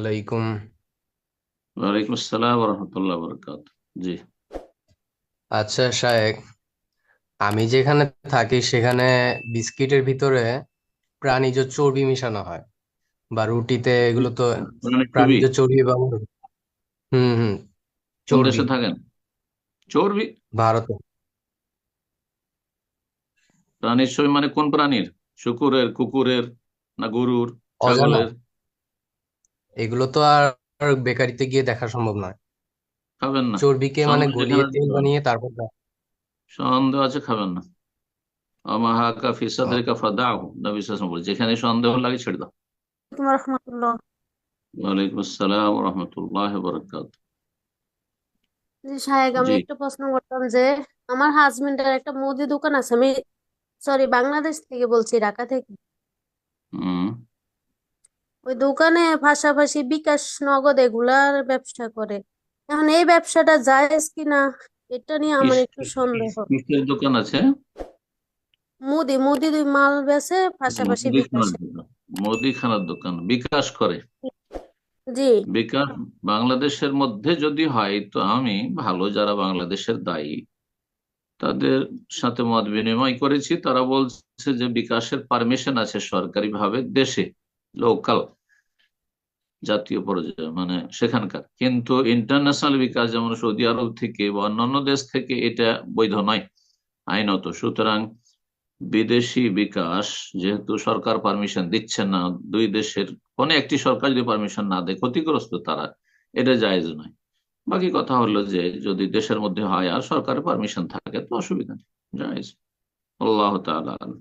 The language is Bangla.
আলাইকুম। ওয়ালাইকুম আসসালাম রহমতুল্লাহ বরকাত। জি। আচ্ছা শায়েক, আমি যেখানে থাকি সেখানে বিস্কিটের ভিতরে প্রাণীজ চর্বি মিশানো হয়, বা রুটিতে এগুলো তো মানে চর্বি? প্রাণীজ চর্বি ব্যবহার। হুম হুম। কোন চর্বি। দেশে থাকেন? চর্বি? ভারতে। প্রাণীর চর্বি মানে কোন প্রাণীর? শুকুরের, কুকুরের, না গরুর, অজানা, ছাগলের? এগুলো তো আর আর বেকারিতে গিয়ে দেখা সম্ভব নয়। খাবেন না। চর্বিকে মানে সন্দেহ গলিয়ে যেখানে তেল বানিয়ে তারপর সন্দেহ আছে খাবেন না। আমাহাকা ফি ও, সাদরিকা ফাদাহু, নবী সাল্লাল্লাহু আলাইহি ওয়াসাল্লাম বলে, যেখানে সন্দেহ লাগে ছেড়ে দাও। আলাইকুম রহমতুল্লাহ। ওয়ালাইকুম আসসালাম রহমতুল্লাহ বরকাত। জি সাহেব, আমি জি। একটা প্রশ্ন করতাম যে আমার হাজবেন্ডের একটা মুদি দোকান আছে। আমি সরি, বাংলাদেশ থেকে বলছি, ঢাকা থেকে। হুম। ওই দোকানে পাশাপাশি বিকাশ, নগদ এগুলার ব্যবসা করে। এখন এই ব্যবসাটা জায়েজ কিনা, এটা নিয়ে আমার একটু সন্দেহ। কিসের দোকান আছে? মুদি মুদি দুই মাল বেচে, পাশাপাশি মুদিখানার বিকাশে। দোকান। মুদিখানার দোকান বিকাশ করে? জি। বেকার বাংলাদেশের মধ্যে যদি হয় তো আমি ভালো, যারা বাংলাদেশের দায়ী তাদের সাথে মত বিনিময় করেছি, তারা বলছে যে বিকাশের পারমিশন আছে সরকারি ভাবে দেশে, লোকাল, জাতীয় পর্যায়ে, মানে সেখানকার, কিন্তু ইন্টারন্যাশনাল বিকাশ যেমন সৌদি আরব থেকে বা অন্যান্য দেশ থেকে এটা বৈধ নয় আইনত। সুতরাং বিদেশি বিকাশ যেহেতু সরকার পারমিশন দিচ্ছে না, দুই দেশের কোন একটি সরকার যদি পারমিশন না দেয় ক্ষতিগ্রস্ত তারা, এটা জায়েজ নয়। বাকি কথা হলো যে যদি দেশের মধ্যে হয় আর সরকারের পারমিশন থাকে তো অসুবিধা নেই, জায়েজ। আল্লাহ তাআলা আলাম।